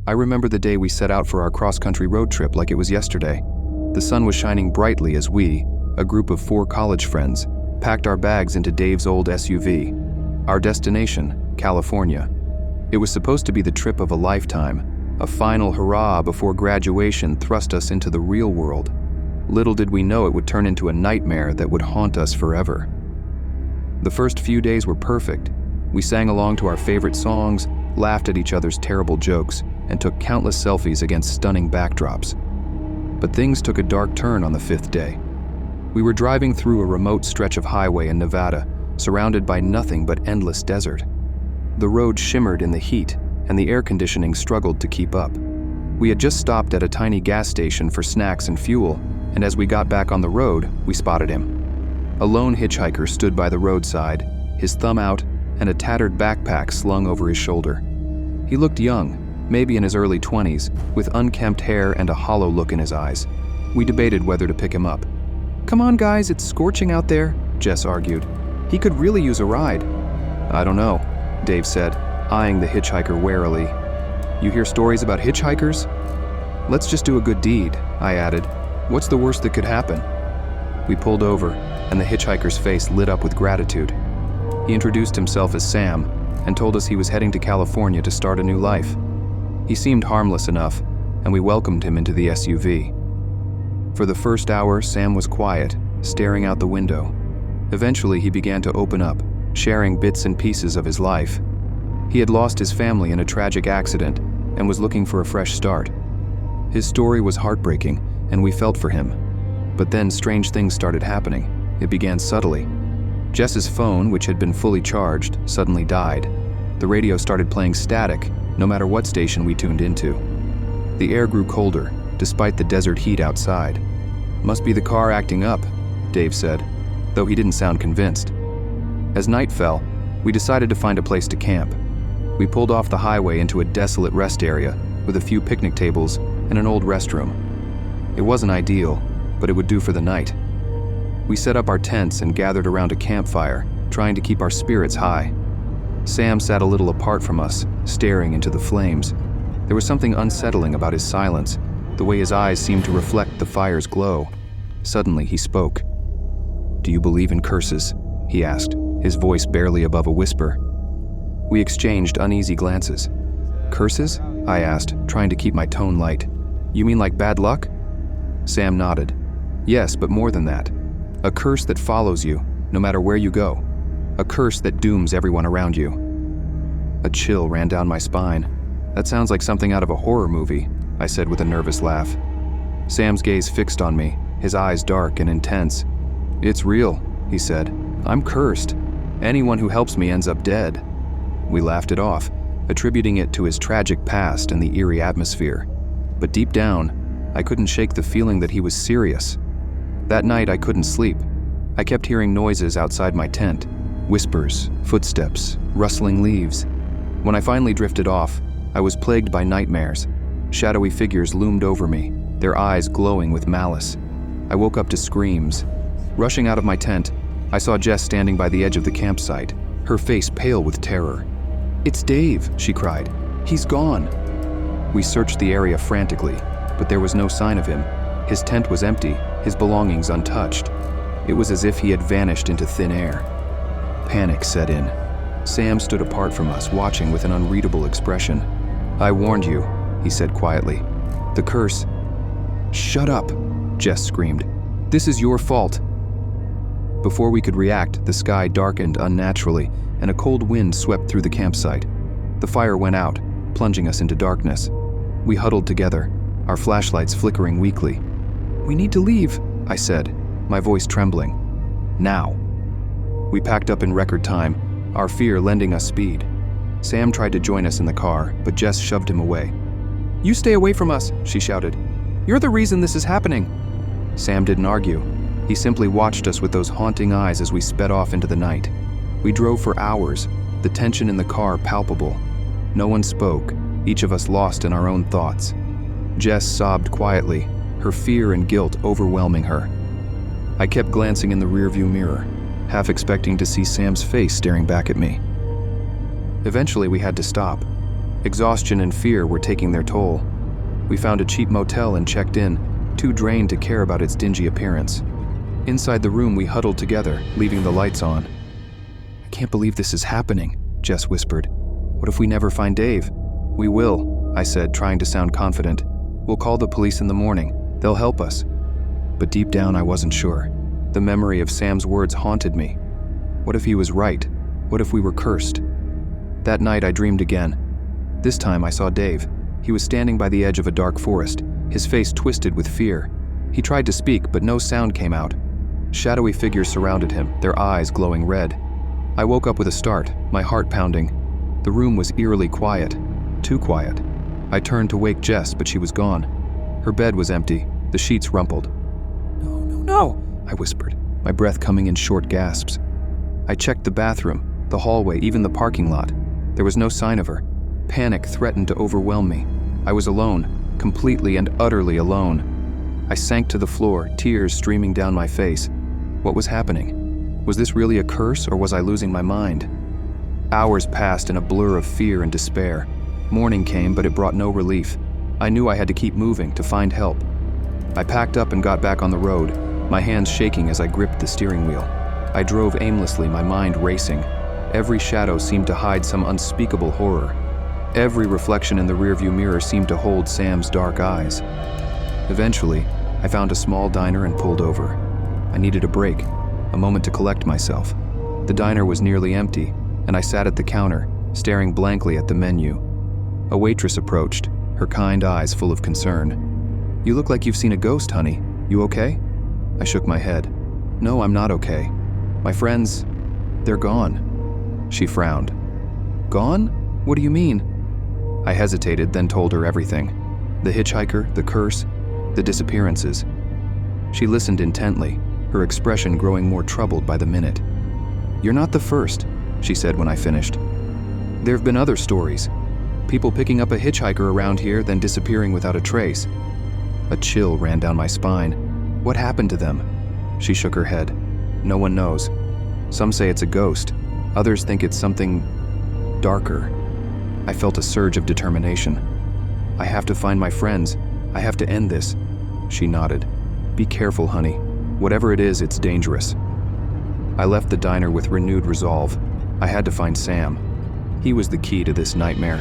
I remember the day we set out for our cross-country road trip like it was yesterday. The sun was shining brightly as we, a group of 4 college friends, packed our bags into Dave's old SUV. Our destination, California. It was supposed to be the trip of a lifetime, a final hurrah before graduation thrust us into the real world. Little did we know it would turn into a nightmare that would haunt us forever. The first few days were perfect. We sang along to our favorite songs, laughed at each other's terrible jokes, and took countless selfies against stunning backdrops. But things took a dark turn on the 5th day. We were driving through a remote stretch of highway in Nevada, surrounded by nothing but endless desert. The road shimmered in the heat, and the air conditioning struggled to keep up. We had just stopped at a tiny gas station for snacks and fuel, and as we got back on the road, we spotted him. A lone hitchhiker stood by the roadside, his thumb out, and a tattered backpack slung over his shoulder. He looked young, maybe in his early 20s, with unkempt hair and a hollow look in his eyes. We debated whether to pick him up. "Come on, guys, it's scorching out there," Jess argued. "He could really use a ride." "I don't know," Dave said, eyeing the hitchhiker warily. "You hear stories about hitchhikers?" "Let's just do a good deed," I added. "What's the worst that could happen?" We pulled over, and the hitchhiker's face lit up with gratitude. He introduced himself as Sam and told us he was heading to California to start a new life. He seemed harmless enough, and we welcomed him into the SUV. For the first hour, Sam was quiet, staring out the window. Eventually, he began to open up, sharing bits and pieces of his life. He had lost his family in a tragic accident and was looking for a fresh start. His story was heartbreaking, and we felt for him. But then strange things started happening. It began subtly. Jess's phone, which had been fully charged, suddenly died. The radio started playing static, no matter what station we tuned into. The air grew colder, despite the desert heat outside. "Must be the car acting up," Dave said, though he didn't sound convinced. As night fell, we decided to find a place to camp. We pulled off the highway into a desolate rest area with a few picnic tables and an old restroom. It wasn't ideal, but it would do for the night. We set up our tents and gathered around a campfire, trying to keep our spirits high. Sam sat a little apart from us, staring into the flames. There was something unsettling about his silence, the way his eyes seemed to reflect the fire's glow. Suddenly, he spoke. "Do you believe in curses?" he asked, his voice barely above a whisper. We exchanged uneasy glances. "Curses?" I asked, trying to keep my tone light. "You mean like bad luck?" Sam nodded. "Yes, but more than that. A curse that follows you, no matter where you go. A curse that dooms everyone around you." A chill ran down my spine. "That sounds like something out of a horror movie," I said with a nervous laugh. Sam's gaze fixed on me, his eyes dark and intense. "It's real," he said. "I'm cursed. Anyone who helps me ends up dead." We laughed it off, attributing it to his tragic past and the eerie atmosphere. But deep down, I couldn't shake the feeling that he was serious. That night, I couldn't sleep. I kept hearing noises outside my tent. Whispers, footsteps, rustling leaves. When I finally drifted off, I was plagued by nightmares. Shadowy figures loomed over me, their eyes glowing with malice. I woke up to screams. Rushing out of my tent, I saw Jess standing by the edge of the campsite, her face pale with terror. "It's Dave," she cried. "He's gone." We searched the area frantically, but there was no sign of him. His tent was empty, his belongings untouched. It was as if he had vanished into thin air. Panic set in. Sam stood apart from us, watching with an unreadable expression. "I warned you," he said quietly. "The curse—" "Shut up," Jess screamed. "This is your fault." Before we could react, the sky darkened unnaturally, and a cold wind swept through the campsite. The fire went out, plunging us into darkness. We huddled together, our flashlights flickering weakly. "We need to leave," I said, my voice trembling. "Now." We packed up in record time, our fear lending us speed. Sam tried to join us in the car, but Jess shoved him away. "You stay away from us," she shouted. "You're the reason this is happening." Sam didn't argue. He simply watched us with those haunting eyes as we sped off into the night. We drove for hours, the tension in the car palpable. No one spoke, each of us lost in our own thoughts. Jess sobbed quietly, her fear and guilt overwhelming her. I kept glancing in the rearview mirror, half expecting to see Sam's face staring back at me. Eventually, we had to stop. Exhaustion and fear were taking their toll. We found a cheap motel and checked in, too drained to care about its dingy appearance. Inside the room, we huddled together, leaving the lights on. "I can't believe this is happening," Jess whispered. "What if we never find Dave?" "We will," I said, trying to sound confident. "We'll call the police in the morning. They'll help us." But deep down, I wasn't sure. The memory of Sam's words haunted me. What if he was right? What if we were cursed? That night, I dreamed again. This time, I saw Dave. He was standing by the edge of a dark forest, his face twisted with fear. He tried to speak, but no sound came out. Shadowy figures surrounded him, their eyes glowing red. I woke up with a start, my heart pounding. The room was eerily quiet, too quiet. I turned to wake Jess, but she was gone. Her bed was empty, the sheets rumpled. "No, no, no," I whispered, my breath coming in short gasps. I checked the bathroom, the hallway, even the parking lot. There was no sign of her. Panic threatened to overwhelm me. I was alone, completely and utterly alone. I sank to the floor, tears streaming down my face. What was happening? Was this really a curse, or was I losing my mind? Hours passed in a blur of fear and despair. Morning came, but it brought no relief. I knew I had to keep moving, to find help. I packed up and got back on the road, my hands shaking as I gripped the steering wheel. I drove aimlessly, my mind racing. Every shadow seemed to hide some unspeakable horror. Every reflection in the rearview mirror seemed to hold Sam's dark eyes. Eventually, I found a small diner and pulled over. I needed a break, a moment to collect myself. The diner was nearly empty, and I sat at the counter, staring blankly at the menu. A waitress approached, her kind eyes full of concern. "You look like you've seen a ghost, honey. You okay?" I shook my head. "No, I'm not okay. My friends, they're gone." She frowned. "Gone? What do you mean?" I hesitated, then told her everything. The hitchhiker, the curse, the disappearances. She listened intently, her expression growing more troubled by the minute. "You're not the first," she said when I finished. "There have been other stories. People picking up a hitchhiker around here, then disappearing without a trace." A chill ran down my spine. "What happened to them?" She shook her head. "No one knows. Some say it's a ghost. Others think it's something darker." I felt a surge of determination. "I have to find my friends. I have to end this." She nodded. "Be careful, honey. Whatever it is, it's dangerous." I left the diner with renewed resolve. I had to find Sam. He was the key to this nightmare.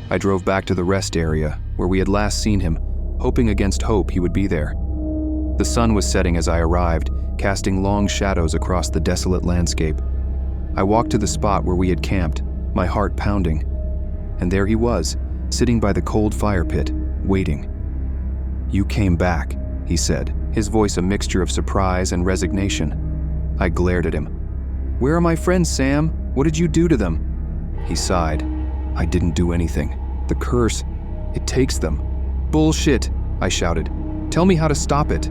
I drove back to the rest area, where we had last seen him, hoping against hope he would be there. The sun was setting as I arrived, casting long shadows across the desolate landscape. I walked to the spot where we had camped, my heart pounding. And there he was, sitting by the cold fire pit, waiting. "You came back," he said, his voice a mixture of surprise and resignation. I glared at him. "Where are my friends, Sam? What did you do to them?" He sighed. "I didn't do anything. The curse, it takes them." "Bullshit," I shouted. "Tell me how to stop it."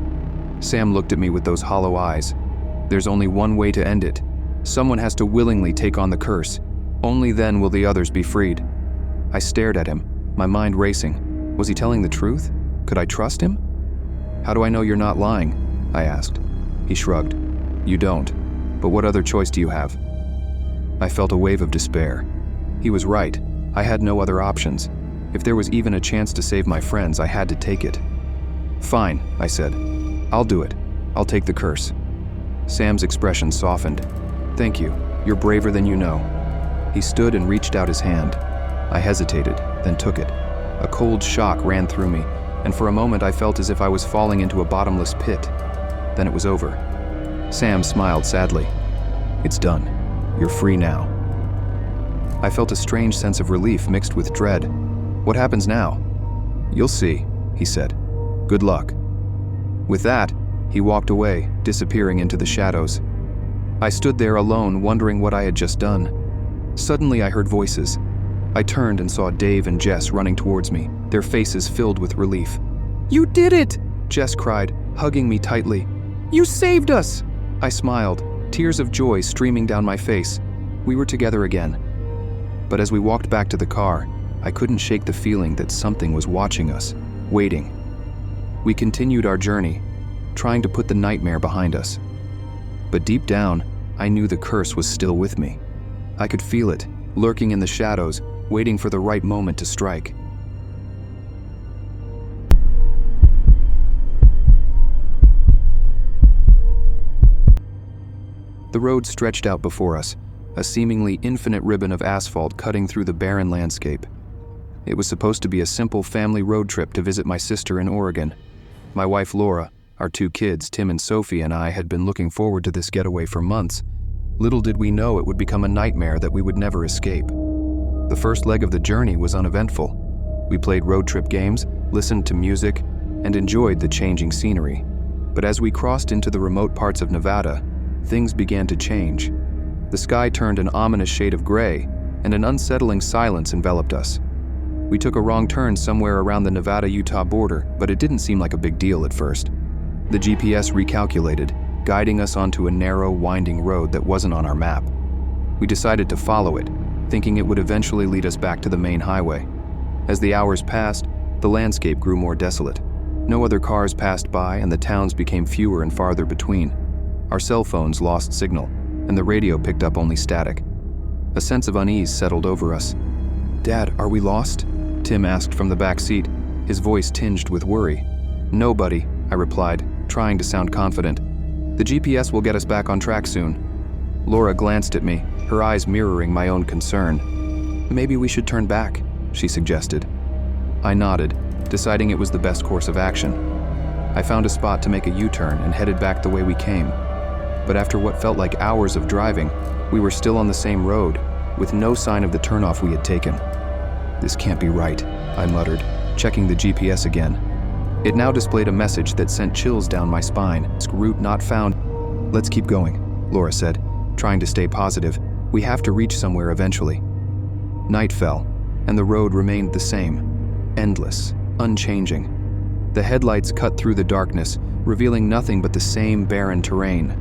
Sam looked at me with those hollow eyes. "There's only one way to end it. Someone has to willingly take on the curse. Only then will the others be freed." I stared at him, my mind racing. Was he telling the truth? Could I trust him? "How do I know you're not lying?" I asked. He shrugged. "You don't. But what other choice do you have?" I felt a wave of despair. He was right. I had no other options. If there was even a chance to save my friends, I had to take it. "Fine," I said. "I'll do it. I'll take the curse." Sam's expression softened. "Thank you. You're braver than you know." He stood and reached out his hand. I hesitated, then took it. A cold shock ran through me, and for a moment I felt as if I was falling into a bottomless pit. Then it was over. Sam smiled sadly. "It's done. You're free now." I felt a strange sense of relief mixed with dread. "What happens now?" "You'll see," he said. "Good luck." With that, he walked away, disappearing into the shadows. I stood there alone, wondering what I had just done. Suddenly I heard voices. I turned and saw Dave and Jess running towards me, their faces filled with relief. "You did it!" Jess cried, hugging me tightly. "You saved us!" I smiled, tears of joy streaming down my face. We were together again. But as we walked back to the car, I couldn't shake the feeling that something was watching us, waiting. We continued our journey, trying to put the nightmare behind us. But deep down, I knew the curse was still with me. I could feel it, lurking in the shadows, waiting for the right moment to strike. The road stretched out before us, a seemingly infinite ribbon of asphalt cutting through the barren landscape. It was supposed to be a simple family road trip to visit my sister in Oregon. My wife Laura, our 2 kids, Tim and Sophie, and I had been looking forward to this getaway for months. Little did we know it would become a nightmare that we would never escape. The first leg of the journey was uneventful. We played road trip games, listened to music, and enjoyed the changing scenery. But as we crossed into the remote parts of Nevada, things began to change. The sky turned an ominous shade of gray, and an unsettling silence enveloped us. We took a wrong turn somewhere around the Nevada-Utah border, but it didn't seem like a big deal at first. The GPS recalculated, guiding us onto a narrow, winding road that wasn't on our map. We decided to follow it, thinking it would eventually lead us back to the main highway. As the hours passed, the landscape grew more desolate. No other cars passed by, and the towns became fewer and farther between. Our cell phones lost signal, and the radio picked up only static. A sense of unease settled over us. "Dad, are we lost?" Tim asked from the back seat, his voice tinged with worry. "No, buddy," I replied, trying to sound confident. "The GPS will get us back on track soon." Laura glanced at me, her eyes mirroring my own concern. "Maybe we should turn back," she suggested. I nodded, deciding it was the best course of action. I found a spot to make a U-turn and headed back the way we came. But after what felt like hours of driving, we were still on the same road, with no sign of the turnoff we had taken. "This can't be right," I muttered, checking the GPS again. It now displayed a message that sent chills down my spine. "Route not found." "Let's keep going," Laura said, trying to stay positive. "We have to reach somewhere eventually." Night fell, and the road remained the same, endless, unchanging. The headlights cut through the darkness, revealing nothing but the same barren terrain.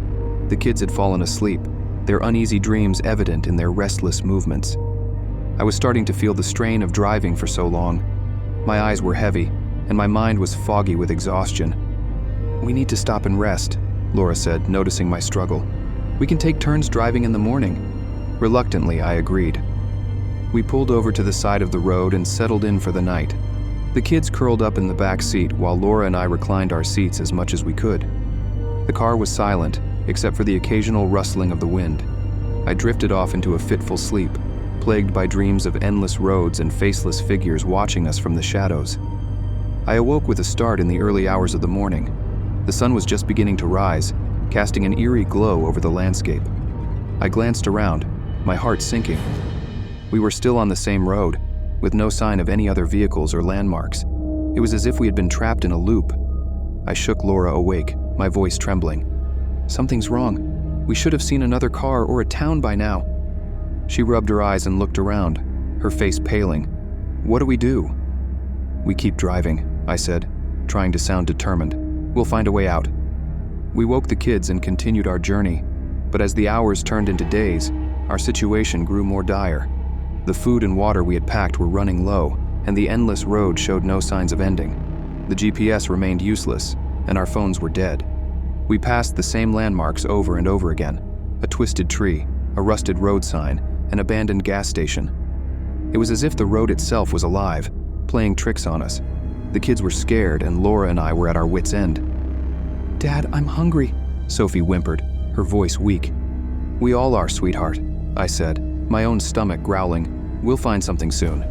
The kids had fallen asleep, their uneasy dreams evident in their restless movements. I was starting to feel the strain of driving for so long. My eyes were heavy, and my mind was foggy with exhaustion. "We need to stop and rest," Laura said, noticing my struggle. "We can take turns driving in the morning." Reluctantly, I agreed. We pulled over to the side of the road and settled in for the night. The kids curled up in the back seat while Laura and I reclined our seats as much as we could. The car was silent, except for the occasional rustling of the wind. I drifted off into a fitful sleep, plagued by dreams of endless roads and faceless figures watching us from the shadows. I awoke with a start in the early hours of the morning. The sun was just beginning to rise, casting an eerie glow over the landscape. I glanced around, my heart sinking. We were still on the same road, with no sign of any other vehicles or landmarks. It was as if we had been trapped in a loop. I shook Laura awake, my voice trembling. "Something's wrong. We should have seen another car or a town by now." She rubbed her eyes and looked around, her face paling. "What do we do?" "We keep driving," I said, trying to sound determined. "We'll find a way out." We woke the kids and continued our journey, but as the hours turned into days, our situation grew more dire. The food and water we had packed were running low, and the endless road showed no signs of ending. The GPS remained useless, and our phones were dead. We passed the same landmarks over and over again: a twisted tree, a rusted road sign, an abandoned gas station. It was as if the road itself was alive, playing tricks on us. The kids were scared, and Laura and I were at our wits' end. "Dad, I'm hungry," Sophie whimpered, her voice weak. "We all are, sweetheart," I said, my own stomach growling. "We'll find something soon."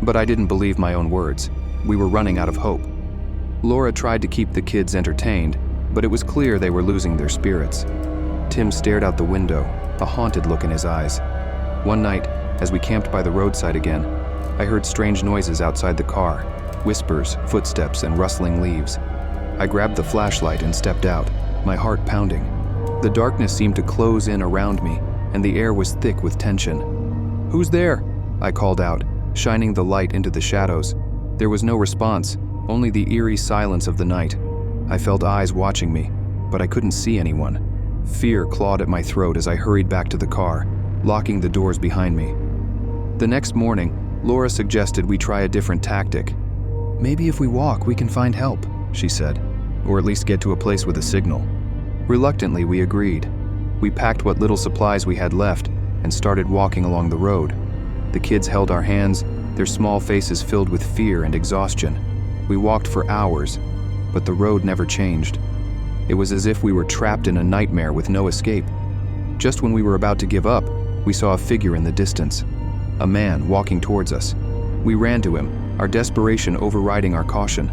But I didn't believe my own words. We were running out of hope. Laura tried to keep the kids entertained, but it was clear they were losing their spirits. Tim stared out the window, a haunted look in his eyes. One night, as we camped by the roadside again, I heard strange noises outside the car, whispers, footsteps, and rustling leaves. I grabbed the flashlight and stepped out, my heart pounding. The darkness seemed to close in around me, and the air was thick with tension. "Who's there?" I called out, shining the light into the shadows. There was no response, only the eerie silence of the night. I felt eyes watching me, but I couldn't see anyone. Fear clawed at my throat as I hurried back to the car, locking the doors behind me. The next morning, Laura suggested we try a different tactic. "Maybe if we walk, we can find help," she said, "or at least get to a place with a signal." Reluctantly, we agreed. We packed what little supplies we had left and started walking along the road. The kids held our hands, their small faces filled with fear and exhaustion. We walked for hours, but the road never changed. It was as if we were trapped in a nightmare with no escape. Just when we were about to give up, we saw a figure in the distance. A man walking towards us. We ran to him, our desperation overriding our caution.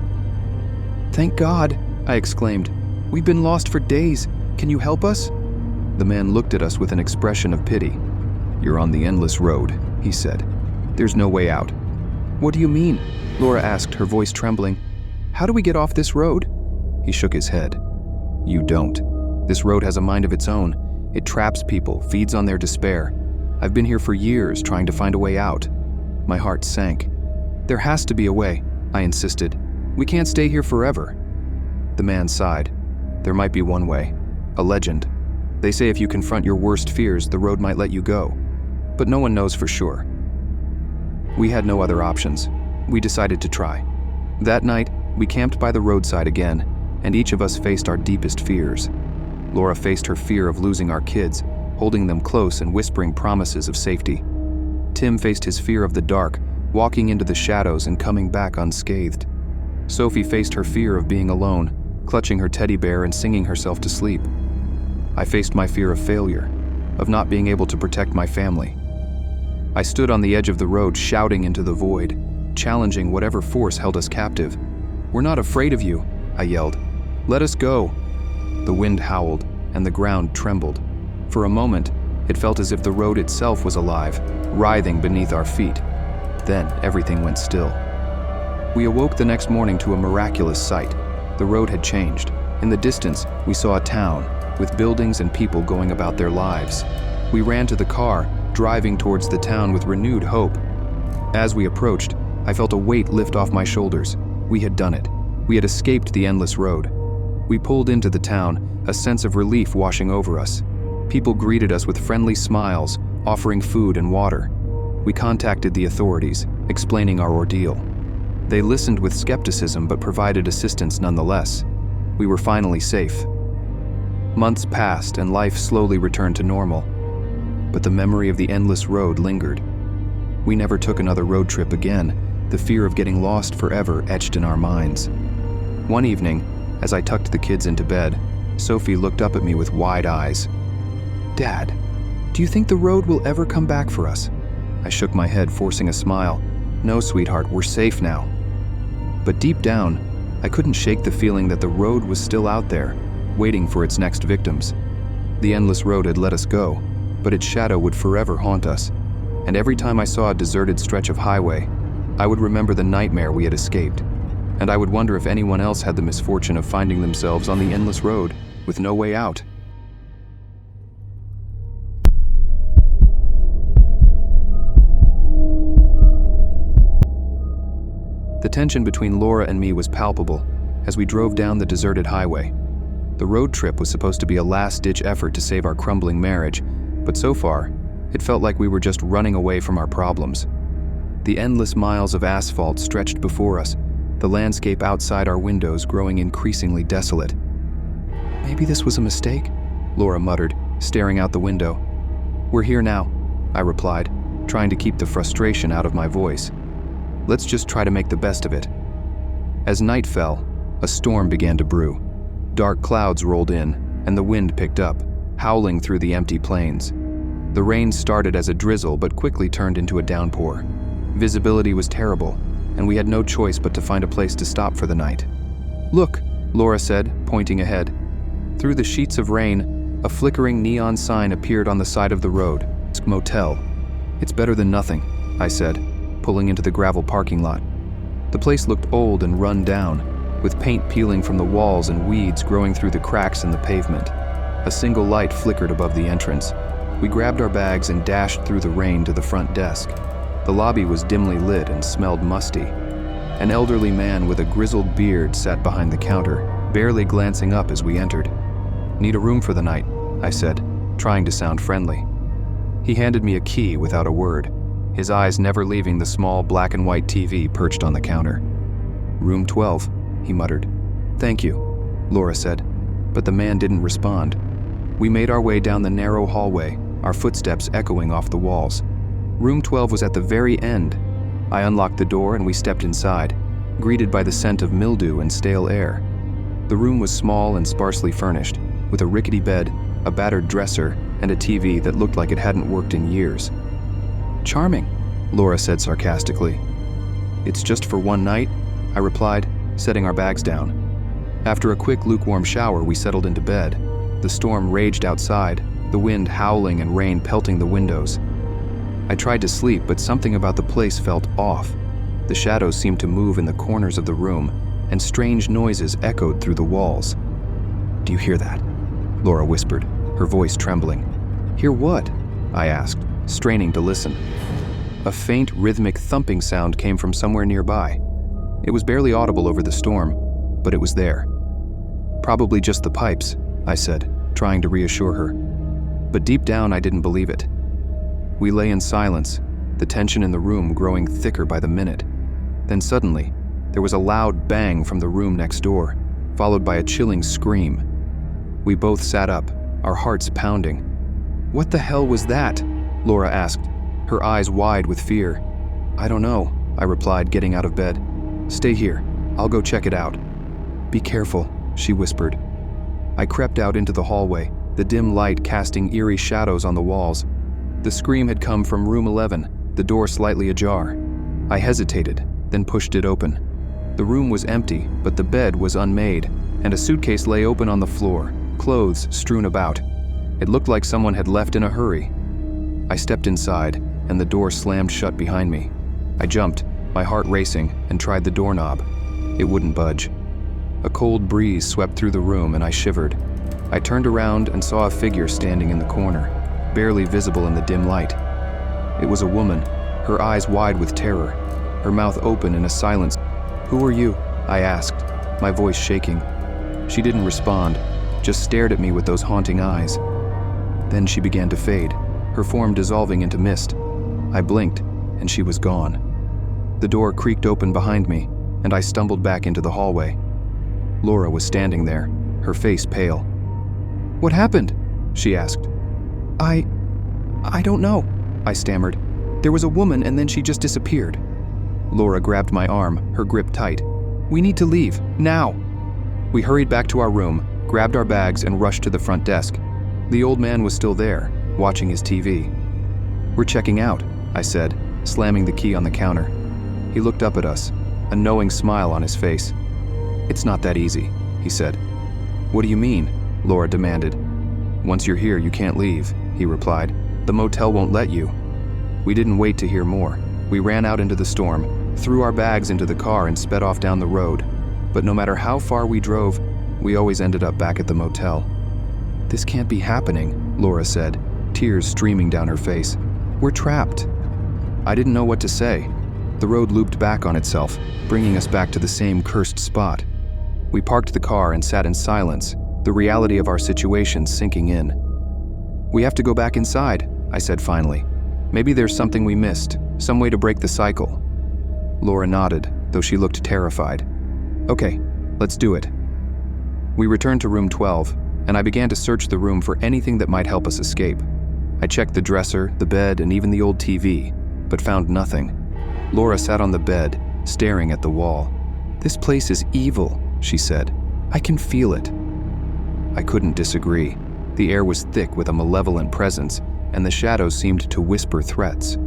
"Thank God," I exclaimed. "We've been lost for days. Can you help us?" The man looked at us with an expression of pity. "You're on the endless road," he said. "There's no way out." "What do you mean?" Laura asked, her voice trembling. "How do we get off this road?" He shook his head. "You don't. This road has a mind of its own. It traps people, feeds on their despair. I've been here for years trying to find a way out." My heart sank. "There has to be a way," I insisted. "We can't stay here forever." The man sighed. "There might be one way. A legend. They say if you confront your worst fears, the road might let you go. But no one knows for sure." We had no other options. We decided to try. That night, we camped by the roadside again, and each of us faced our deepest fears. Laura faced her fear of losing our kids, holding them close and whispering promises of safety. Tim faced his fear of the dark, walking into the shadows and coming back unscathed. Sophie faced her fear of being alone, clutching her teddy bear and singing herself to sleep. I faced my fear of failure, of not being able to protect my family. I stood on the edge of the road shouting into the void, challenging whatever force held us captive. "We're not afraid of you," I yelled. "Let us go." The wind howled, and the ground trembled. For a moment, it felt as if the road itself was alive, writhing beneath our feet. Then everything went still. We awoke the next morning to a miraculous sight. The road had changed. In the distance, we saw a town, with buildings and people going about their lives. We ran to the car, driving towards the town with renewed hope. As we approached, I felt a weight lift off my shoulders. We had done it. We had escaped the endless road. We pulled into the town, a sense of relief washing over us. People greeted us with friendly smiles, offering food and water. We contacted the authorities, explaining our ordeal. They listened with skepticism but provided assistance nonetheless. We were finally safe. Months passed and life slowly returned to normal. But the memory of the endless road lingered. We never took another road trip again, the fear of getting lost forever etched in our minds. One evening, as I tucked the kids into bed, Sophie looked up at me with wide eyes. "Dad, do you think the road will ever come back for us?" I shook my head, forcing a smile. "No, sweetheart, we're safe now." But deep down, I couldn't shake the feeling that the road was still out there, waiting for its next victims. The endless road had let us go, but its shadow would forever haunt us. And every time I saw a deserted stretch of highway, I would remember the nightmare we had escaped. And I would wonder if anyone else had the misfortune of finding themselves on the endless road with no way out. The tension between Laura and me was palpable as we drove down the deserted highway. The road trip was supposed to be a last-ditch effort to save our crumbling marriage, but so far, it felt like we were just running away from our problems. The endless miles of asphalt stretched before us, the landscape outside our windows growing increasingly desolate. "Maybe this was a mistake," Laura muttered, staring out the window. "We're here now," I replied, trying to keep the frustration out of my voice. "Let's just try to make the best of it." As night fell, a storm began to brew. Dark clouds rolled in, and the wind picked up, howling through the empty plains. The rain started as a drizzle but quickly turned into a downpour. Visibility was terrible, and we had no choice but to find a place to stop for the night. "Look," Laura said, pointing ahead. Through the sheets of rain, a flickering neon sign appeared on the side of the road. "Motel." "It's better than nothing," I said, pulling into the gravel parking lot. The place looked old and run down, with paint peeling from the walls and weeds growing through the cracks in the pavement. A single light flickered above the entrance. We grabbed our bags and dashed through the rain to the front desk. The lobby was dimly lit and smelled musty. An elderly man with a grizzled beard sat behind the counter, barely glancing up as we entered. "Need a room for the night," I said, trying to sound friendly. He handed me a key without a word, his eyes never leaving the small black and white TV perched on the counter. "Room 12, he muttered. "Thank you," Laura said, but the man didn't respond. We made our way down the narrow hallway, our footsteps echoing off the walls. Room 12 was at the very end. I unlocked the door and we stepped inside, greeted by the scent of mildew and stale air. The room was small and sparsely furnished, with a rickety bed, a battered dresser, and a TV that looked like it hadn't worked in years. "Charming," Laura said sarcastically. "It's just for one night," I replied, setting our bags down. After a quick lukewarm shower, we settled into bed. The storm raged outside, the wind howling and rain pelting the windows. I tried to sleep, but something about the place felt off. The shadows seemed to move in the corners of the room, and strange noises echoed through the walls. "Do you hear that?" Laura whispered, her voice trembling. "Hear what?" I asked, straining to listen. A faint, rhythmic thumping sound came from somewhere nearby. It was barely audible over the storm, but it was there. "Probably just the pipes," I said, trying to reassure her. But deep down, I didn't believe it. We lay in silence, the tension in the room growing thicker by the minute. Then suddenly, there was a loud bang from the room next door, followed by a chilling scream. We both sat up, our hearts pounding. "What the hell was that?" Laura asked, her eyes wide with fear. "I don't know," I replied, getting out of bed. "Stay here. I'll go check it out." "Be careful," she whispered. I crept out into the hallway, the dim light casting eerie shadows on the walls. The scream had come from room 11, the door slightly ajar. I hesitated, then pushed it open. The room was empty, but the bed was unmade, and a suitcase lay open on the floor, clothes strewn about. It looked like someone had left in a hurry. I stepped inside, and the door slammed shut behind me. I jumped, my heart racing, and tried the doorknob. It wouldn't budge. A cold breeze swept through the room, and I shivered. I turned around and saw a figure standing in the corner, barely visible in the dim light. It was a woman, her eyes wide with terror, her mouth open in a silence. "Who are you?" I asked, my voice shaking. She didn't respond, just stared at me with those haunting eyes. Then she began to fade, her form dissolving into mist. I blinked, and she was gone. The door creaked open behind me, and I stumbled back into the hallway. Laura was standing there, her face pale. "What happened?" she asked. I don't know," I stammered. "There was a woman and then she just disappeared." Laura grabbed my arm, her grip tight. "We need to leave, now." We hurried back to our room, grabbed our bags, and rushed to the front desk. The old man was still there, watching his TV. "We're checking out," I said, slamming the key on the counter. He looked up at us, a knowing smile on his face. "It's not that easy," he said. "What do you mean?" Laura demanded. "Once you're here, you can't leave," he replied. "The motel won't let you." We didn't wait to hear more. We ran out into the storm, threw our bags into the car, and sped off down the road. But no matter how far we drove, we always ended up back at the motel. "This can't be happening," Laura said, tears streaming down her face. "We're trapped." I didn't know what to say. The road looped back on itself, bringing us back to the same cursed spot. We parked the car and sat in silence, the reality of our situation sinking in. "We have to go back inside," I said finally. "Maybe there's something we missed, some way to break the cycle." Laura nodded, though she looked terrified. "Okay, let's do it." We returned to room 12, and I began to search the room for anything that might help us escape. I checked the dresser, the bed, and even the old TV, but found nothing. Laura sat on the bed, staring at the wall. "This place is evil," she said. "I can feel it." I couldn't disagree. The air was thick with a malevolent presence, and the shadows seemed to whisper threats.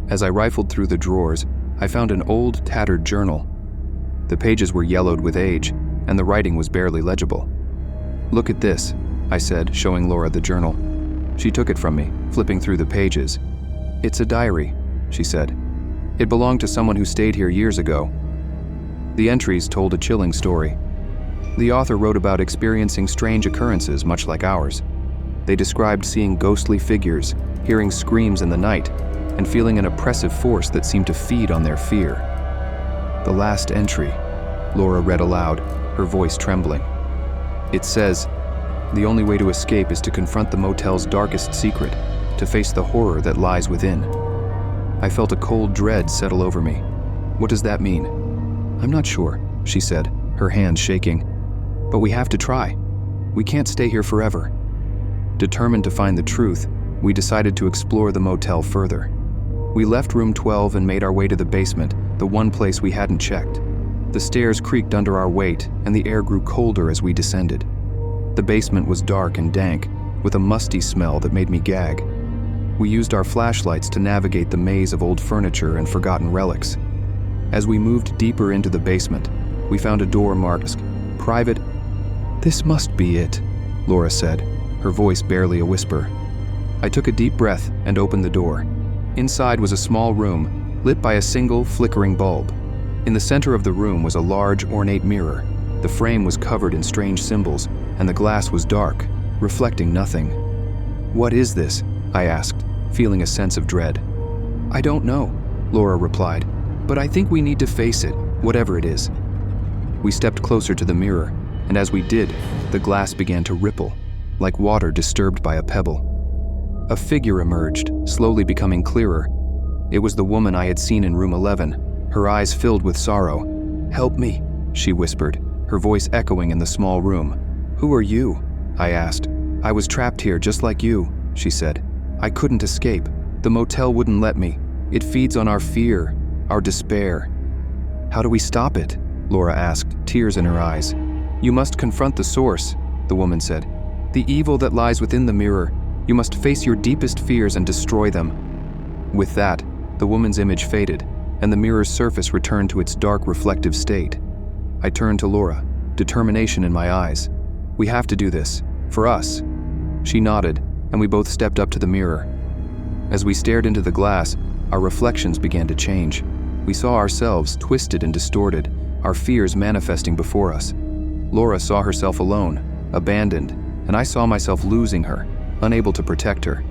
As I rifled through the drawers, I found an old, tattered journal. The pages were yellowed with age, and the writing was barely legible. "Look at this," I said, showing Laura the journal. She took it from me, flipping through the pages. "It's a diary," she said. "It belonged to someone who stayed here years ago." The entries told a chilling story. The author wrote about experiencing strange occurrences much like ours. They described seeing ghostly figures, hearing screams in the night, and feeling an oppressive force that seemed to feed on their fear. "The last entry," Laura read aloud, her voice trembling. "It says, 'The only way to escape is to confront the motel's darkest secret, to face the horror that lies within.'" I felt a cold dread settle over me. "What does that mean?" "I'm not sure," she said, her hands shaking. "But we have to try. We can't stay here forever." Determined to find the truth, we decided to explore the motel further. We left room 12 and made our way to the basement, the one place we hadn't checked. The stairs creaked under our weight, and the air grew colder as we descended. The basement was dark and dank, with a musty smell that made me gag. We used our flashlights to navigate the maze of old furniture and forgotten relics. As we moved deeper into the basement, we found a door marked "Private." "This must be it," Laura said, her voice barely a whisper. I took a deep breath and opened the door. Inside was a small room, lit by a single, flickering bulb. In the center of the room was a large, ornate mirror. The frame was covered in strange symbols, and the glass was dark, reflecting nothing. "What is this?" I asked, feeling a sense of dread. "I don't know," Laura replied, "but I think we need to face it, whatever it is." We stepped closer to the mirror, and as we did, the glass began to ripple, like water disturbed by a pebble. A figure emerged, slowly becoming clearer. It was the woman I had seen in room 11, her eyes filled with sorrow. "Help me," she whispered, her voice echoing in the small room. "Who are you?" I asked. "I was trapped here just like you," she said. "I couldn't escape. The motel wouldn't let me. It feeds on our fear, our despair." "How do we stop it?" Laura asked, tears in her eyes. "You must confront the source," the woman said. "The evil that lies within the mirror. You must face your deepest fears and destroy them." With that, the woman's image faded, and the mirror's surface returned to its dark, reflective state. I turned to Laura, determination in my eyes. "We have to do this. For us." She nodded, and we both stepped up to the mirror. As we stared into the glass, our reflections began to change. We saw ourselves twisted and distorted, our fears manifesting before us. Laura saw herself alone, abandoned, and I saw myself losing her, unable to protect her.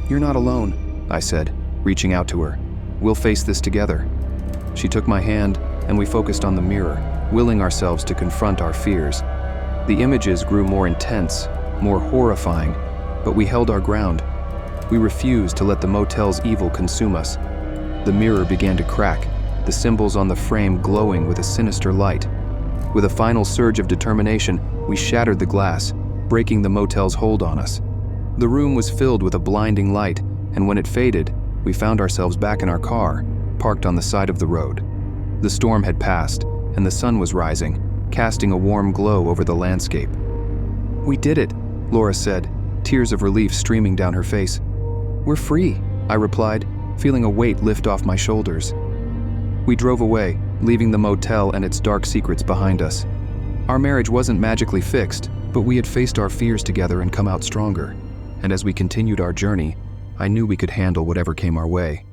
"You're not alone," I said, reaching out to her. "We'll face this together." She took my hand, and we focused on the mirror, willing ourselves to confront our fears. The images grew more intense, more horrifying, but we held our ground. We refused to let the motel's evil consume us. The mirror began to crack, the symbols on the frame glowing with a sinister light. With a final surge of determination, we shattered the glass, breaking the motel's hold on us. The room was filled with a blinding light, and when it faded, we found ourselves back in our car, parked on the side of the road. The storm had passed, and the sun was rising, casting a warm glow over the landscape. "We did it," Laura said, tears of relief streaming down her face. "We're free," I replied, feeling a weight lift off my shoulders. We drove away, leaving the motel and its dark secrets behind us. Our marriage wasn't magically fixed, but we had faced our fears together and come out stronger. And as we continued our journey, I knew we could handle whatever came our way.